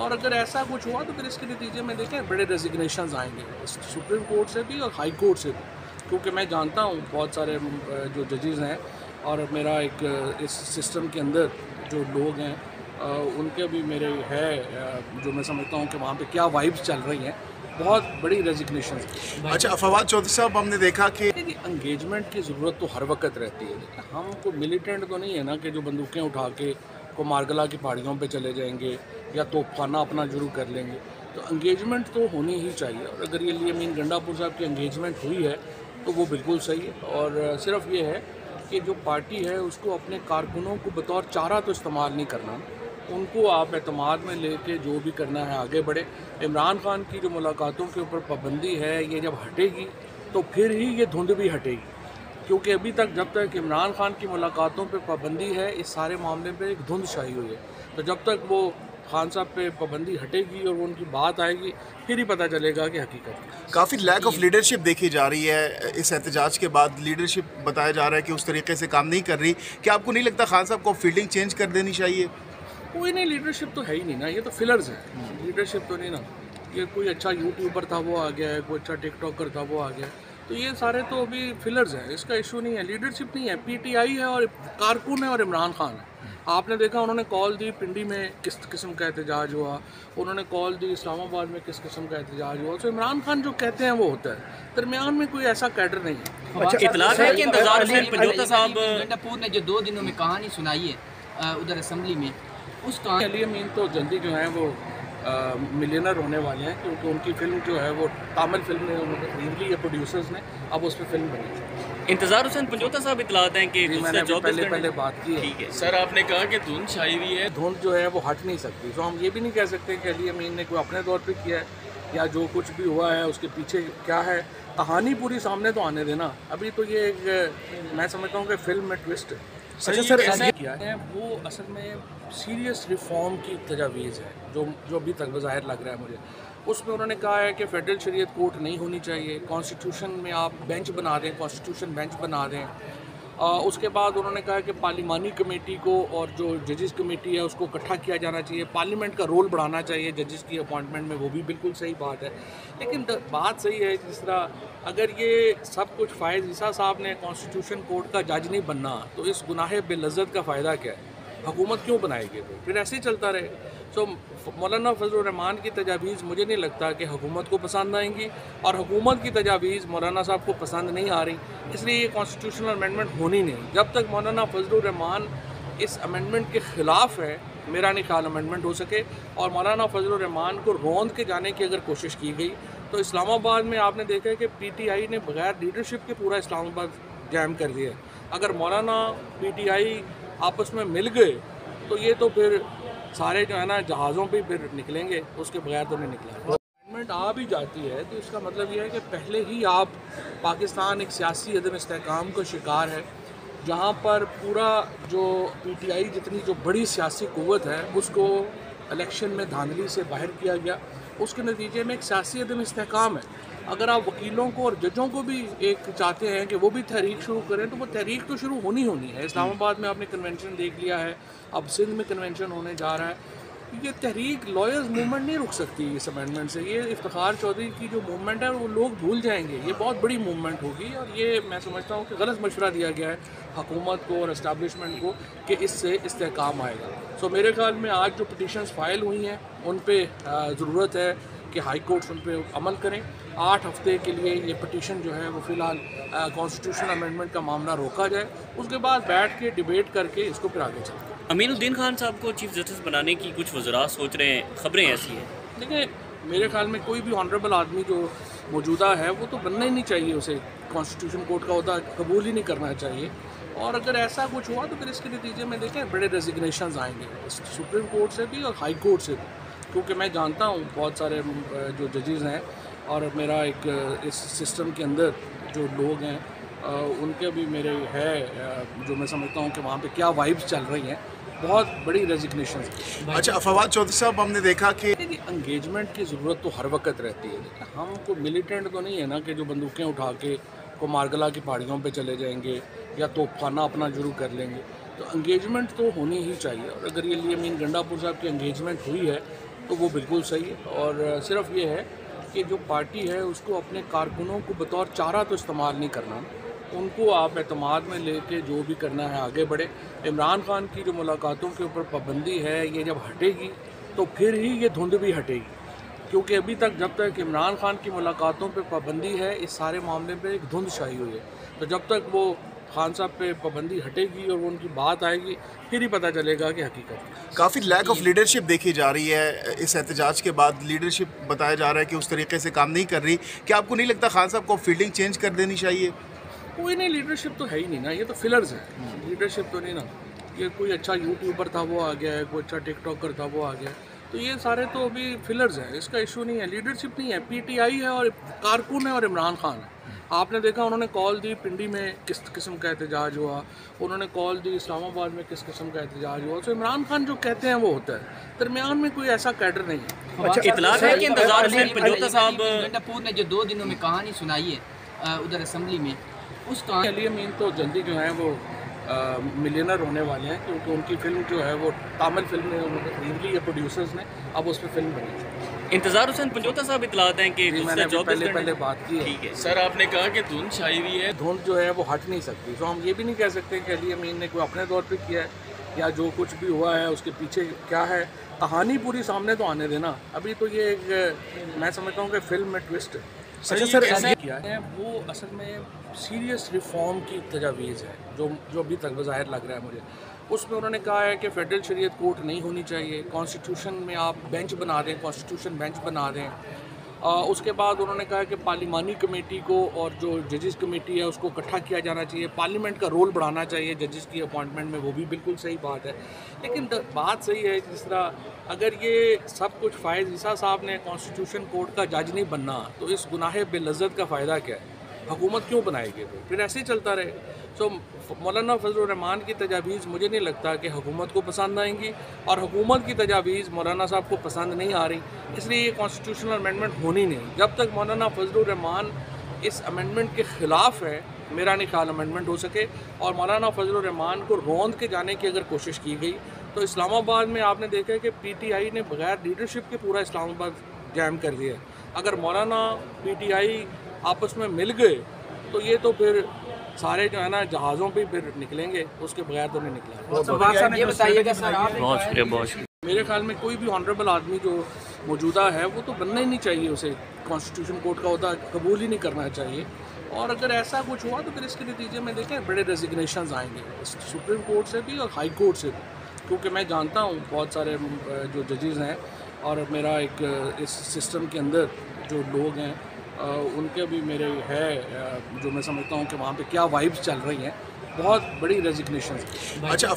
और अगर ऐसा कुछ हुआ तो फिर इसके नतीजे में देखें बड़े रेजिग्नेशन आएंगे सुप्रीम कोर्ट से भी और हाई कोर्ट से भी, क्योंकि मैं जानता हूँ बहुत सारे जो जजेस हैं और मेरा एक इस सिस्टम के अंदर जो लोग हैं उनके भी मेरे है जो मैं समझता हूँ कि वहाँ पे क्या वाइब्स चल रही हैं, बहुत बड़ी रेजिग्नेशन। अच्छा फवाद चौधरी साहब, हमने देखा कि एंगेजमेंट की ज़रूरत तो हर वक्त रहती है। हमको मिलिटेंट तो नहीं है ना कि जो बंदूकें उठा के को मारगला की पहाड़ियों पे चले जाएंगे या तोपखाना अपना शुरू कर लेंगे। तो एंगेजमेंट तो होनी ही चाहिए, और अगर ये लिए मीन गंडापुर साहब की एंगेजमेंट हुई है तो वो बिल्कुल सही है। और सिर्फ ये है कि जो पार्टी है उसको अपने कारकुनों को बतौर चारा तो इस्तेमाल नहीं करना, उनको आप एतमाद में लेके जो भी करना है आगे बढ़े। इमरान खान की जो मुलाकातों के ऊपर पाबंदी है ये जब हटेगी तो फिर ही ये धुंध भी हटेगी, क्योंकि अभी तक जब तक इमरान खान की मुलाकातों पे पाबंदी है इस सारे मामले पे एक धुंध छाई हुई है। तो जब तक वो खान साहब पे पाबंदी हटेगी और वो उनकी बात आएगी फिर ही पता चलेगा कि हकीकत। काफ़ी लैक ऑफ लीडरशिप देखी जा रही है इस एहतजाज के बाद। लीडरशिप बताया जा रहा है कि उस तरीके से काम नहीं कर रही। क्या आपको नहीं लगता खान साहब को फील्डिंग चेंज कर देनी चाहिए? कोई नहीं, लीडरशिप तो है ही नहीं ना, ये तो फिलर्स है, लीडरशिप तो नहीं ना। ये कोई अच्छा यूट्यूबर था वो आ गया है, कोई अच्छा टिकटॉकर था वो आ गया है, तो ये सारे तो अभी फिलर्स हैं, इसका इशू नहीं है। लीडरशिप नहीं है, पीटीआई है और कारकुन है और इमरान खान है। आपने देखा उन्होंने कॉल दी पिंडी में किस किस्म का एहतजाज हुआ, उन्होंने कॉल दी इस्लामाबाद में किस किस्म का एहतजाज हुआ। तो इमरान खान जो कहते हैं वो होता है, दरमियान में कोई ऐसा कैडर नहीं है। अच्छा, इतला है कि इंतजार में पंजोता साहब गंडापुर ने जो 2 दिनों में कहानी सुनाई है उधर असम्बली में, उस कहानी अली अमीन तो जल्दी जो है वो मिलियनर होने वाले हैं, क्योंकि उनकी फिल्म जो है वो तामिल फिल्म ने उन्होंने खरीद ली है प्रोड्यूसर्स ने, अब उस पर फिल्म बनी। इंतजार हुसैन पंजोता साहब इतलाते हैं कि मैंने पहले बात की है। ठीक है सर, आपने कहा कि धुंध छाई हुई है, धुंध जो है वो हट नहीं सकती। तो हम ये भी नहीं कह सकते कि अली अमीन ने कोई अपने तौर पे किया है या जो कुछ भी हुआ है उसके पीछे क्या है, कहानी पूरी सामने तो आने देना। अभी तो ये एक मैं समझता हूँ कि फिल्म में ट्विस्ट है। अच्छा सर, ऐसा किया है वो असल में सीरियस रिफॉर्म की तजावीज़ है जो अभी तक बज़ाहिर लग रहा है मुझे। उसमें उन्होंने कहा है कि फेडरल शरीयत कोर्ट नहीं होनी चाहिए, कॉन्स्टिट्यूशन में आप बेंच बना दें, कॉन्स्टिट्यूशन बेंच बना दें। उसके बाद उन्होंने कहा कि पार्लिमानी कमेटी को और जो जजेस कमेटी है उसको इकट्ठा किया जाना चाहिए, पार्लियामेंट का रोल बढ़ाना चाहिए जजेस की अपॉइंटमेंट में, वो भी बिल्कुल सही बात है। लेकिन बात सही है, जिस तरह अगर ये सब कुछ फ़ायज़ ईसा साहब ने कॉन्स्टिट्यूशन कोर्ट का जज नहीं बनना तो इस गुनाह बेलज़्ज़त का फ़ायदा क्या है, हुकूमत क्यों बनाएगी? तो फिर ऐसे ही चलता रहे। सो मौलाना फजलुर रहमान की तजावीज़ मुझे नहीं लगता कि हुकूमत को पसंद आएंगी, और हुकूमत की तजावीज़ मौलाना साहब को पसंद नहीं आ रही, इसलिए ये कॉन्स्टिट्यूशनल अमेंडमेंट होनी नहीं। जब तक मौलाना फजलुर रहमान इस अमेंडमेंट के ख़िलाफ़ है, मेरा नहीं ख्याल अमेंडमेंट हो सके। और मौलाना फजलुर रहमान को रौंद के जाने की अगर कोशिश की गई तो इस्लामाबाद में आपने देखा है कि पीटीआई ने बगैर लीडरशिप के पूरा इस्लामाबाद जैम कर दिया। अगर मौलाना पीटीआई आपस में मिल गए तो ये तो फिर सारे जो है ना जहाज़ों पे फिर निकलेंगे, उसके बगैर तो नहीं निकलेंगे। गवर्नमेंट आ भी जाती है तो इसका मतलब ये है कि पहले ही आप पाकिस्तान एक सियासी अदम इस्तेहकाम का शिकार है, जहाँ पर पूरा जो पीटीआई जितनी जो बड़ी सियासी क़ुव्वत है उसको इलेक्शन में धांधली से बाहर किया गया, उसके नतीजे में एक सियासी अदम इस्तेहकाम है। अगर आप वकीलों को और जजों को भी एक चाहते हैं कि वो भी तहरीक शुरू करें तो वो तहरीक तो शुरू होनी है। इस्लामाबाद में आपने कन्वेंशन देख लिया है, अब सिंध में कन्वेंशन होने जा रहा है। ये तहरीक लॉयर्स मूवमेंट नहीं रुक सकती इस अमेंडमेंट से। ये इफ्तिखार चौधरी की जो मूवमेंट है वो लोग भूल जाएंगे, ये बहुत बड़ी मूवमेंट होगी। और ये मैं समझता हूँ कि गलत मशवरा दिया गया है हुकूमत को और इस्टेब्लिशमेंट को कि इससे इस्तेहकाम आएगा। सो मेरे ख्याल में आज जो पिटीशंस फाइल हुई हैं उन पर ज़रूरत है कि हाई कोर्ट्स उन पर अमल करें। 8 हफ्ते के लिए ये पटिशन जो है वो फ़िलहाल कॉन्स्टिट्यूशन अमेंडमेंट का मामला रोका जाए, उसके बाद बैठ के डिबेट करके इसको फिर आगे चलें। अमीनुद्दीन खान साहब को चीफ जस्टिस बनाने की कुछ वज़रा सोच रहे हैं, खबरें ऐसी हैं। देखिए, मेरे ख्याल में कोई भी ऑनरेबल आदमी जो मौजूदा है वो तो बनना ही नहीं चाहिए, उसे कॉन्स्टिट्यूशन कोर्ट का ओहदा कबूल ही नहीं करना चाहिए। और अगर ऐसा कुछ हुआ तो फिर इसके नतीजे में देखें बड़े रेजिग्नेशन आएंगे सुप्रीम कोर्ट से भी और हाई कोर्ट से भी, क्योंकि मैं जानता हूँ बहुत सारे जो जजेस हैं और मेरा एक इस सिस्टम के अंदर जो लोग हैं उनके भी मेरे है जो मैं समझता हूँ कि वहाँ पे क्या वाइब्स चल रही हैं, बहुत बड़ी रेजिग्नेशन। अच्छा फवाद चौधरी साहब, हमने देखा कि एंगेजमेंट की ज़रूरत तो हर वक्त रहती है। हमको मिलिटेंट तो नहीं है ना कि जो बंदूकें उठा के को मारगला की पहाड़ियों पे चले जाएंगे या तोपखाना अपना शुरू कर लेंगे। तो एंगेजमेंट तो होनी ही चाहिए, और अगर ये लिए मीन गंडापुर साहब की एंगेजमेंट हुई है तो वो बिल्कुल सही है। और सिर्फ ये है कि जो पार्टी है उसको अपने कारकुनों को बतौर चारा तो इस्तेमाल नहीं करना, उनको आप एतमाद में लेके जो भी करना है आगे बढ़े। इमरान खान की जो मुलाकातों के ऊपर पाबंदी है ये जब हटेगी तो फिर ही ये धुंध भी हटेगी, क्योंकि अभी तक जब तक इमरान खान की मुलाकातों पे पाबंदी है इस सारे मामले पे एक धुंध छाई हुई है। तो जब तक वो खान साहब पे पाबंदी हटेगी और वो उनकी बात आएगी फिर ही पता चलेगा कि हकीकत। काफ़ी लैक ऑफ लीडरशिप देखी जा रही है इस एहतजाज के बाद। लीडरशिप बताया जा रहा है कि उस तरीके से काम नहीं कर रही। क्या आपको नहीं लगता खान साहब को फील्डिंग चेंज कर देनी चाहिए? कोई नहीं, लीडरशिप तो है ही नहीं ना, ये तो फिलर्स है। लीडरशिप तो नहीं ना, ये कोई अच्छा यूट्यूबर था वो आ गया है, कोई अच्छा टिकटॉकर था वो आ गया, तो ये सारे तो अभी फिलर्स हैं। इसका इशू नहीं है, लीडरशिप नहीं है। पीटीआई है और कारकुन है और इमरान खान है। आपने देखा उन्होंने कॉल दी पिंडी में किस किस्म का एहतजाज हुआ, उन्होंने कॉल दी इस्लामाबाद में किस किस्म का एहतजाज हुआ। तो इमरान खान जो कहते हैं वो होता है, दरमियान में कोई ऐसा कैडर नहीं है। अच्छा, इतला है कि इंतजार हुसैन पंजोता साहब गंडापुर ने जो 2 दिनों में कहानी सुनाई है उधर असम्बली में, उस कहानी अली अमीन तो जल्दी जो है वो मिलियनर होने वाले हैं, क्योंकि उनकी फिल्म जो है वो तामिल फिल्म ने उन्होंने खरीद ली है प्रोड्यूसर्स ने, अब उस पर फिल्म बनी। इंतजार हुसैन पंजोता साहब इतलात हैं कि जी, मैंने अभी पहले बात की है। ठीक है सर आपने कहा कि धुंध छाई हुई है। धुंध जो है वो हट नहीं सकती। तो हम ये भी नहीं कह सकते कि अली अमीन ने कोई अपने तौर पे किया है या जो कुछ भी हुआ है उसके पीछे क्या है, कहानी पूरी सामने तो आने देना। अभी तो ये एक मैं समझता हूँ कि फिल्म में ट्विस्ट है। अच्छा सर, ऐसा किया है वो असल में सीरियस रिफॉर्म की तजावीज़ है जो अभी तक बज़ाहिर लग रहा है मुझे। उसमें उन्होंने कहा है कि फेडरल शरीयत कोर्ट नहीं होनी चाहिए, कॉन्स्टिट्यूशन में आप बेंच बना दें, कॉन्स्टिट्यूशन बेंच बना दें। उसके बाद उन्होंने कहा कि पार्लिमानी कमेटी को और जो जजेस कमेटी है उसको इकट्ठा किया जाना चाहिए, पार्लियामेंट का रोल बढ़ाना चाहिए जजेस की अपॉइंटमेंट में, वो भी बिल्कुल सही बात है। लेकिन बात सही है, जिस तरह अगर ये सब कुछ फ़ायज़ ईसा साहब ने कॉन्स्टिट्यूशन कोर्ट का जज नहीं बनना तो इस गुनाह बेलज़्ज़त का फ़ायदा क्या है? हुकूमत क्यों बनाएगी? तो फिर ऐसे ही चलता रहे। सो मौलाना फजलुर रहमान की तजावीज़ मुझे नहीं लगता कि हुकूमत को पसंद आएंगी, और हुकूमत की तजावीज़ मौलाना साहब को पसंद नहीं आ रही, इसलिए ये कॉन्स्टिट्यूशनल अमेंडमेंट होनी नहीं। जब तक मौलाना फजलुर रहमान इस अमेंडमेंट के ख़िलाफ़ है, मेरा नहीं ख्याल अमेंडमेंट हो सके। और मौलाना फजलुर रहमान को रौंद के जाने की अगर कोशिश की गई तो इस्लामाबाद में आपने देखा है कि पीटीआई ने बगैर लीडरशिप के पूरा इस्लामाबाद जैम कर दिया। अगर मौलाना पीटीआई आपस में मिल गए तो ये तो फिर सारे जो है ना जहाज़ों पे फिर निकलेंगे, उसके बगैर तो नहीं निकलेंगे। ये बताइएगा सर, आप बहुत शुक्रिया, बहुत शुक्रिया। मेरे ख्याल में कोई भी ऑनरेबल आदमी जो मौजूदा है वो तो बनना ही नहीं चाहिए, उसे कॉन्स्टिट्यूशन कोर्ट का अहदा कबूल ही नहीं करना चाहिए। और अगर ऐसा कुछ हुआ तो फिर इसके नतीजे में देखें बड़े रेजिग्नेशन आएंगे सुप्रीम कोर्ट से भी और हाई कोर्ट से भी, क्योंकि मैं जानता हूँ बहुत सारे जो जजेज़ हैं और मेरा एक इस सिस्टम के अंदर जो लोग हैं उनके भी मेरे है जो मैं समझता हूँ कि वहाँ पे क्या वाइब्स चल रही हैं, बहुत बड़ी रेजिग्नेशन। अच्छा।